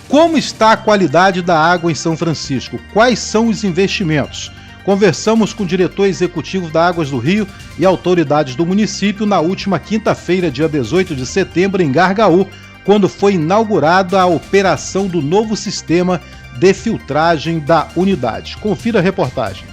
Como está a qualidade da água em São Francisco? Quais são os investimentos? Conversamos com o diretor executivo da Águas do Rio e autoridades do município na última quinta-feira, dia 18 de setembro, em Gargaú, quando foi inaugurada a operação do novo sistema de filtragem da unidade. Confira a reportagem.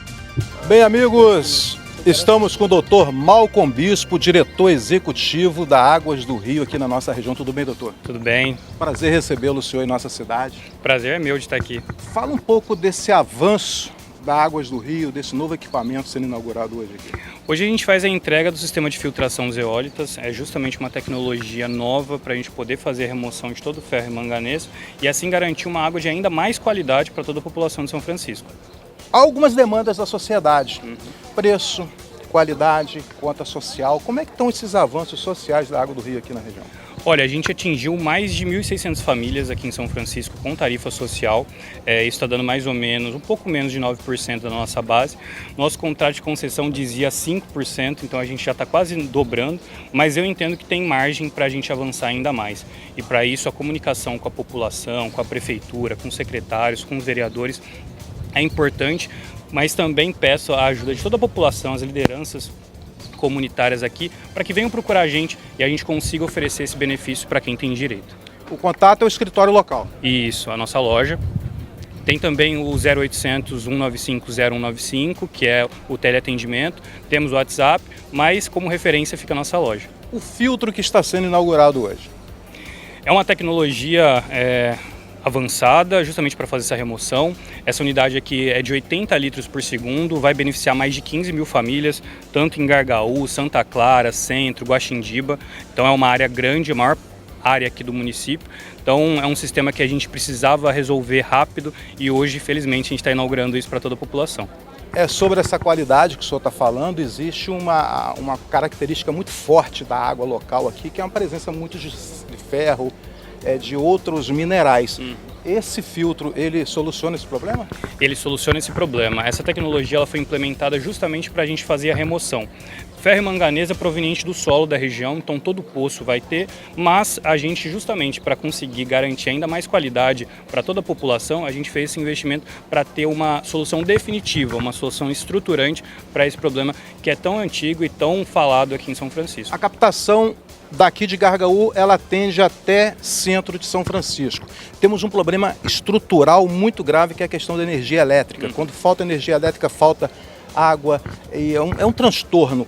Bem, amigos, estamos com o doutor Malcom Bispo, diretor executivo da Águas do Rio aqui na nossa região. Tudo bem, doutor? Tudo bem. Prazer recebê-lo, senhor, em nossa cidade. Prazer é meu de estar aqui. Fala um pouco desse avanço da Águas do Rio, desse novo equipamento sendo inaugurado hoje aqui. Hoje a gente faz a entrega do sistema de filtração zeólitas, é justamente uma tecnologia nova para a gente poder fazer a remoção de todo o ferro e manganês e assim garantir uma água de ainda mais qualidade para toda a população de São Francisco. Há algumas demandas da sociedade, preço, qualidade, conta social. Como é que estão esses avanços sociais da Água do Rio aqui na região? Olha, a gente atingiu mais de 1.600 famílias aqui em São Francisco com tarifa social. Isso está dando mais ou menos, um pouco menos de 9% da nossa base. Nosso contrato de concessão dizia 5%, então a gente já está quase dobrando, mas eu entendo que tem margem para a gente avançar ainda mais. E para isso a comunicação com a população, com a prefeitura, com os secretários, com os vereadores é importante, mas também peço a ajuda de toda a população, as lideranças comunitárias aqui, para que venham procurar a gente e a gente consiga oferecer esse benefício para quem tem direito. O contato é o escritório local? Isso, a nossa loja. Tem também o 0800 195 0195, que é o teleatendimento. Temos o WhatsApp, mas como referência fica a nossa loja. O filtro que está sendo inaugurado hoje? É uma tecnologia avançada, justamente para fazer essa remoção. Essa unidade aqui é de 80 litros por segundo, vai beneficiar mais de 15 mil famílias, tanto em Gargaú, Santa Clara, Centro, Guaxindiba. Então é uma área grande, a maior área aqui do município. Então é um sistema que a gente precisava resolver rápido e hoje, felizmente, a gente está inaugurando isso para toda a população. Sobre essa qualidade que o senhor está falando, existe uma característica muito forte da água local aqui, que é uma presença muito de ferro, de outros minerais. Esse filtro, ele soluciona esse problema? Ele soluciona esse problema. Essa tecnologia ela foi implementada justamente para a gente fazer a remoção. Ferro e manganês é proveniente do solo da região, então todo poço vai ter, mas a gente justamente para conseguir garantir ainda mais qualidade para toda a população, a gente fez esse investimento para ter uma solução definitiva, uma solução estruturante para esse problema que é tão antigo e tão falado aqui em São Francisco. A captação daqui de Gargaú, ela atende até centro de São Francisco. Temos um problema estrutural muito grave, que é a questão da energia elétrica. Quando falta energia elétrica, falta água, e é um transtorno.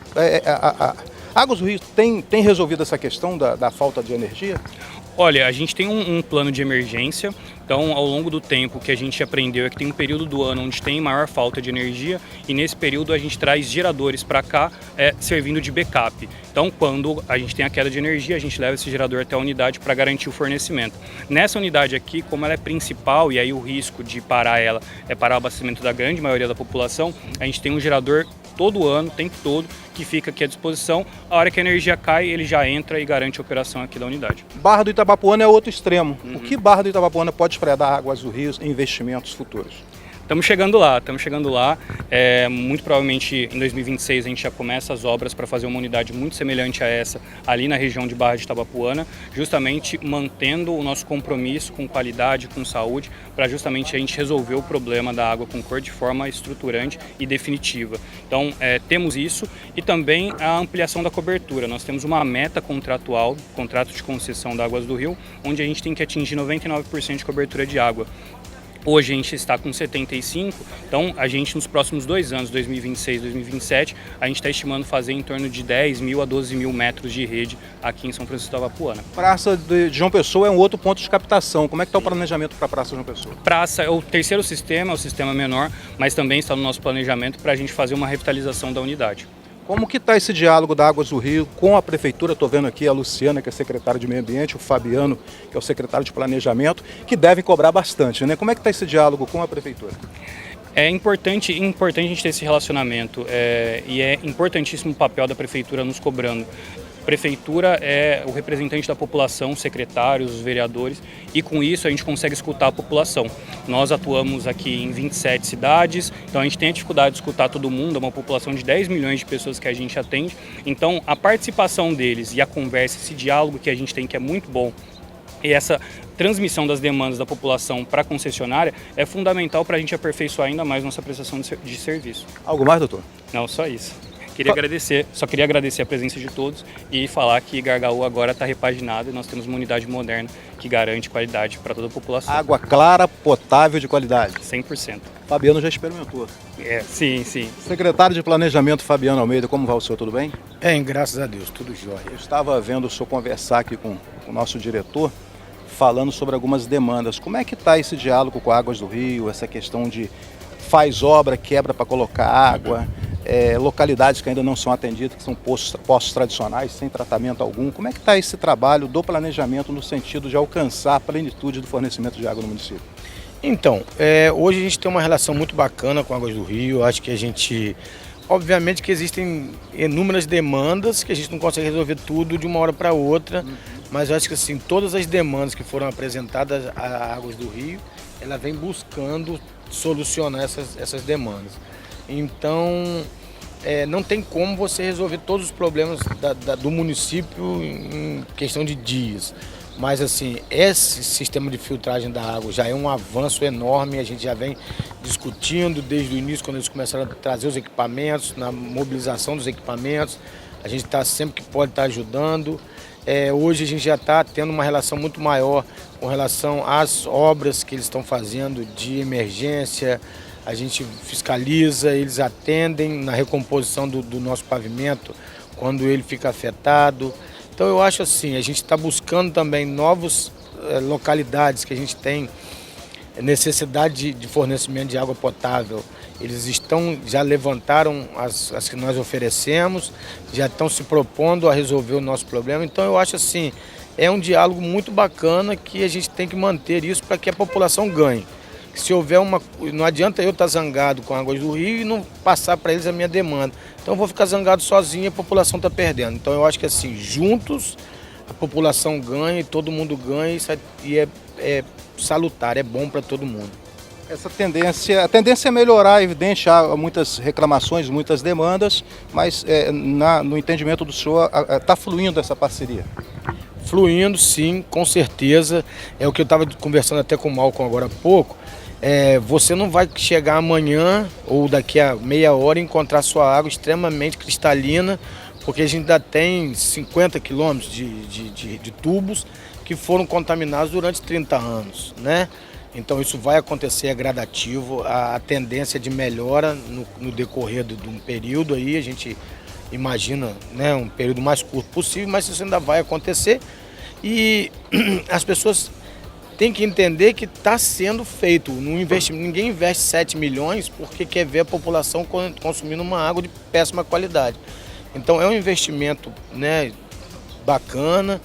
Águas do Rio tem resolvido essa questão da falta de energia? Olha, a gente tem um plano de emergência, então ao longo do tempo que a gente aprendeu é que tem um período do ano onde tem maior falta de energia e nesse período a gente traz geradores para cá servindo de backup. Então quando a gente tem a queda de energia, a gente leva esse gerador até a unidade para garantir o fornecimento. Nessa unidade aqui, como ela é principal e aí o risco de parar ela é parar o abastecimento da grande maioria da população, a gente tem um gerador todo ano, o tempo todo, que fica aqui à disposição. A hora que a energia cai, ele já entra e garante a operação aqui da unidade. Barra do Itabapoana é outro extremo. O que Barra do Itabapoana pode esperar da Águas do Rio em investimentos futuros? Estamos chegando lá. Muito provavelmente em 2026 a gente já começa as obras para fazer uma unidade muito semelhante a essa ali na região de Barra de Itabapoana, justamente mantendo o nosso compromisso com qualidade, com saúde, para justamente a gente resolver o problema da água com cor de forma estruturante e definitiva. Então temos isso e também a ampliação da cobertura. Nós temos uma meta contratual, contrato de concessão da Águas do Rio, onde a gente tem que atingir 99% de cobertura de água. Hoje a gente está com 75%, então a gente nos próximos 2 anos, 2026 e 2027, a gente está estimando fazer em torno de 10 mil a 12 mil metros de rede aqui em São Francisco da Itabapoana. Praça de João Pessoa é um outro ponto de captação. Como é que está o planejamento para a Praça de João Pessoa? Praça é o terceiro sistema, é o sistema menor, mas também está no nosso planejamento para a gente fazer uma revitalização da unidade. Como que está esse diálogo da Águas do Rio com a Prefeitura? Estou vendo aqui a Luciana, que é secretária de Meio Ambiente, o Fabiano, que é o secretário de Planejamento, que devem cobrar bastante, né? Como é que está esse diálogo com a Prefeitura? É importante a gente ter esse relacionamento e é importantíssimo o papel da Prefeitura nos cobrando. Prefeitura é o representante da população, os secretários, os vereadores, e com isso a gente consegue escutar a população. Nós atuamos aqui em 27 cidades, então a gente tem a dificuldade de escutar todo mundo, é uma população de 10 milhões de pessoas que a gente atende. Então a participação deles e a conversa, esse diálogo que a gente tem, que é muito bom E essa transmissão das demandas da população para a concessionária é fundamental para a gente aperfeiçoar ainda mais nossa prestação de serviço. Algo mais, doutor? Não, só isso. Só queria agradecer a presença de todos e falar que Gargaú agora está repaginado e nós temos uma unidade moderna que garante qualidade para toda a população. Água clara, potável, de qualidade. 100%. Fabiano já experimentou. Sim, sim. Secretário de Planejamento Fabiano Almeida, como vai o senhor? Tudo bem? Graças a Deus, tudo jóia. Eu estava vendo o senhor conversar aqui com o nosso diretor, falando sobre algumas demandas. Como é que está esse diálogo com Águas do Rio, essa questão de faz obra, quebra para colocar água, localidades que ainda não são atendidas, que são poços tradicionais, sem tratamento algum. Como é que está esse trabalho do planejamento no sentido de alcançar a plenitude do fornecimento de água no município? Então, hoje a gente tem uma relação muito bacana com Águas do Rio. Acho que a gente... Obviamente que existem inúmeras demandas que a gente não consegue resolver tudo de uma hora para outra, mas eu acho que assim, todas as demandas que foram apresentadas a Águas do Rio, ela vem buscando solucionar essas demandas. Então, não tem como você resolver todos os problemas do município em questão de dias. Mas assim, esse sistema de filtragem da água já é um avanço enorme, a gente já vem discutindo desde o início, quando eles começaram a trazer os equipamentos, na mobilização dos equipamentos, a gente está sempre que pode estar ajudando. Hoje a gente já está tendo uma relação muito maior com relação às obras que eles estão fazendo de emergência, a gente fiscaliza, eles atendem na recomposição do nosso pavimento quando ele fica afetado. Então eu acho assim, a gente está buscando também novas localidades que a gente tem necessidade de fornecimento de água potável. Eles já levantaram as que nós oferecemos, já estão se propondo a resolver o nosso problema. Então eu acho assim, é um diálogo muito bacana que a gente tem que manter isso para que a população ganhe. Se houver não adianta eu estar zangado com Águas do Rio e não passar para eles a minha demanda. Então eu vou ficar zangado sozinho e a população está perdendo. Então eu acho que assim, juntos a população ganha e todo mundo ganha e é salutar, é bom para todo mundo. A tendência é melhorar, é evidente, há muitas reclamações, muitas demandas, mas no entendimento do senhor, está fluindo essa parceria? Fluindo, sim, com certeza. É o que eu estava conversando até com o Malcolm agora há pouco. Você não vai chegar amanhã ou daqui a meia hora e encontrar sua água extremamente cristalina, porque a gente ainda tem 50 quilômetros de tubos que foram contaminados durante 30 anos, né? Então isso vai acontecer, é gradativo, a tendência de melhora no decorrer de um período aí, a gente imagina, né, um período mais curto possível, mas isso ainda vai acontecer e as pessoas têm que entender que está sendo feito. Ninguém investe 7 milhões porque quer ver a população consumindo uma água de péssima qualidade. Então é um investimento, né, bacana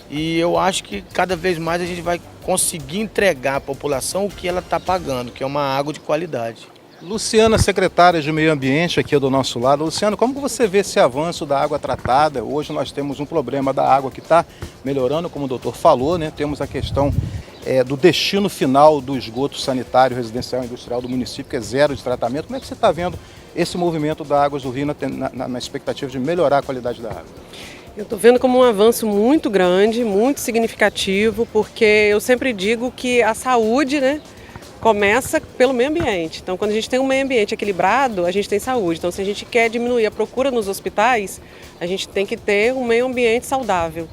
e eu acho que cada vez mais a gente vai conseguir entregar à população o que ela está pagando, que é uma água de qualidade. Luciana, secretária de Meio Ambiente aqui do nosso lado. Luciana, como você vê esse avanço da água tratada? Hoje nós temos um problema da água que está melhorando, como o doutor falou, né? Temos a questão do destino final do esgoto sanitário, residencial e industrial do município, que é zero de tratamento. Como é que você está vendo esse movimento da Águas do Rio na expectativa de melhorar a qualidade da água? Eu estou vendo como um avanço muito grande, muito significativo, porque eu sempre digo que a saúde, né, começa pelo meio ambiente. Então, quando a gente tem um meio ambiente equilibrado, a gente tem saúde. Então, se a gente quer diminuir a procura nos hospitais, a gente tem que ter um meio ambiente saudável.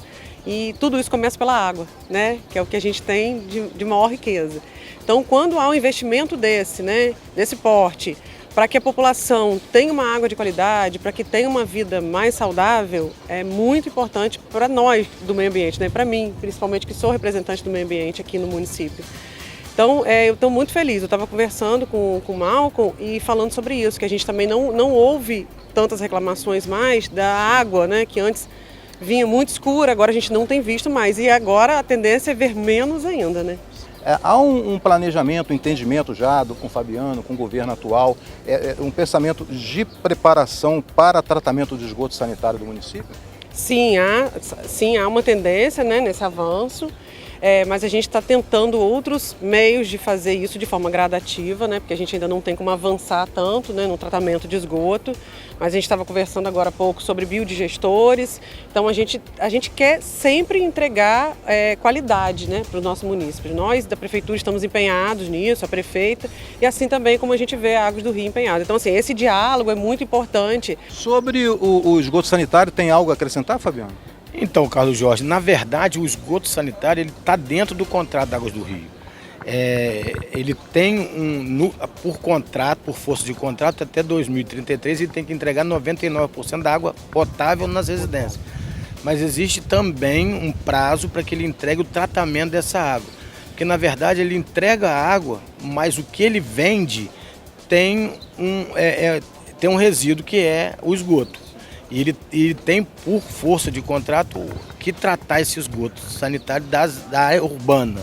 E tudo isso começa pela água, né, que é o que a gente tem de maior riqueza. Então, quando há um investimento desse porte, para que a população tenha uma água de qualidade, para que tenha uma vida mais saudável, é muito importante para nós do meio ambiente, né? Para mim, principalmente, que sou representante do meio ambiente aqui no município. Então, eu estou muito feliz. Eu estava conversando com o Malcolm e falando sobre isso, que a gente também não ouve tantas reclamações mais da água, né? Que antes vinha muito escura, agora a gente não tem visto mais. E agora a tendência é ver menos ainda, né? Há um planejamento, um entendimento já com o Fabiano, com o governo atual, um pensamento de preparação para tratamento de esgoto sanitário do município? Sim, há uma tendência, né, nesse avanço. mas a gente está tentando outros meios de fazer isso de forma gradativa, né? Porque a gente ainda não tem como avançar tanto, né, no tratamento de esgoto, mas a gente estava conversando agora há pouco sobre biodigestores, então a gente quer sempre entregar qualidade, né, para os nossos munícipes. Nós da Prefeitura estamos empenhados nisso, a prefeita, e assim também como a gente vê a Águas do Rio empenhada. Então assim, esse diálogo é muito importante. Sobre o esgoto sanitário, tem algo a acrescentar, Fabiano? Então, Carlos Jorge, na verdade o esgoto sanitário ele está dentro do contrato da Águas do Rio. Ele tem por contrato, por força de contrato, até 2033 ele tem que entregar 99% da água potável nas residências. Mas existe também um prazo para que ele entregue o tratamento dessa água. Porque na verdade ele entrega a água, mas o que ele vende tem um resíduo que é o esgoto. E ele tem por força de contrato que tratar esse esgoto sanitário da área urbana.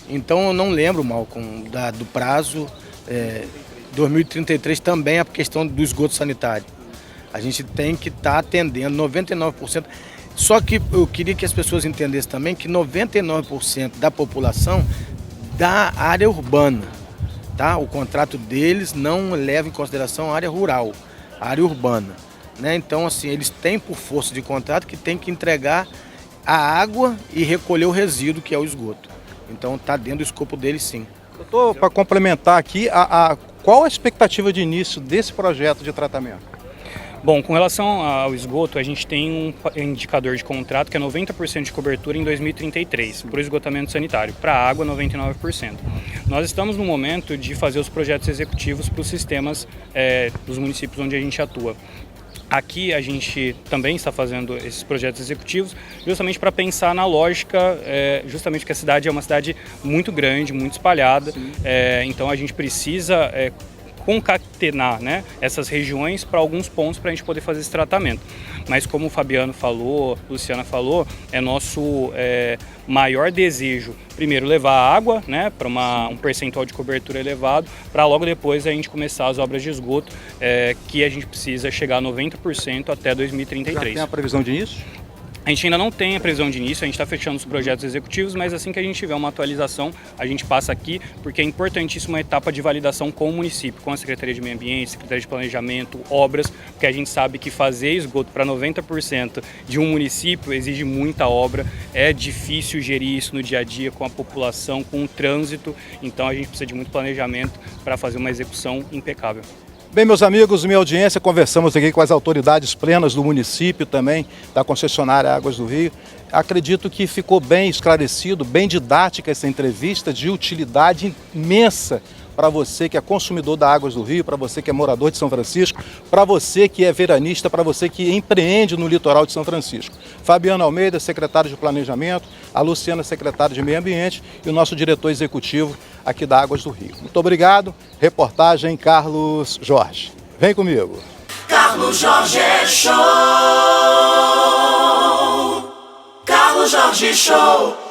Então eu não lembro, Malcolm, do prazo. 2033 também é a questão do esgoto sanitário. A gente tem que estar atendendo 99%. Só que eu queria que as pessoas entendessem também que 99% da população da área urbana, tá? O contrato deles não leva em consideração a área rural, a área urbana, né? Então, assim, eles têm por força de contrato que tem que entregar a água e recolher o resíduo, que é o esgoto. Então, está dentro do escopo deles, sim. Doutor, para complementar aqui, qual a expectativa de início desse projeto de tratamento? Bom, com relação ao esgoto, a gente tem um indicador de contrato que é 90% de cobertura em 2033, para o esgotamento sanitário, para a água 99%. Nós estamos no momento de fazer os projetos executivos para os sistemas dos municípios onde a gente atua. Aqui a gente também está fazendo esses projetos executivos justamente para pensar na lógica, justamente porque a cidade é uma cidade muito grande, muito espalhada, então a gente precisa concatenar, né, essas regiões para alguns pontos para a gente poder fazer esse tratamento. Mas como o Fabiano falou, a Luciana falou, é nosso maior desejo, primeiro, levar a água, né, para um percentual de cobertura elevado, para logo depois a gente começar as obras de esgoto, que a gente precisa chegar a 90% até 2033. Já tem a previsão de início? A gente ainda não tem a previsão de início, a gente está fechando os projetos executivos, mas assim que a gente tiver uma atualização, a gente passa aqui, porque é importantíssima a etapa de validação com o município, com a Secretaria de Meio Ambiente, Secretaria de Planejamento, obras, porque a gente sabe que fazer esgoto para 90% de um município exige muita obra, é difícil gerir isso no dia a dia com a população, com o trânsito, então a gente precisa de muito planejamento para fazer uma execução impecável. Bem, meus amigos, minha audiência, conversamos aqui com as autoridades plenas do município também, da concessionária Águas do Rio. Acredito que ficou bem esclarecido, bem didática essa entrevista, de utilidade imensa para você que é consumidor da Águas do Rio, para você que é morador de São Francisco, para você que é veranista, para você que empreende no litoral de São Francisco. Fabiano Almeida, secretário de Planejamento, a Luciana, secretária de Meio Ambiente, e o nosso diretor executivo aqui da Águas do Rio. Muito obrigado. Reportagem Carlos Jorge. Vem comigo. Carlos Jorge Show. Carlos Jorge Show.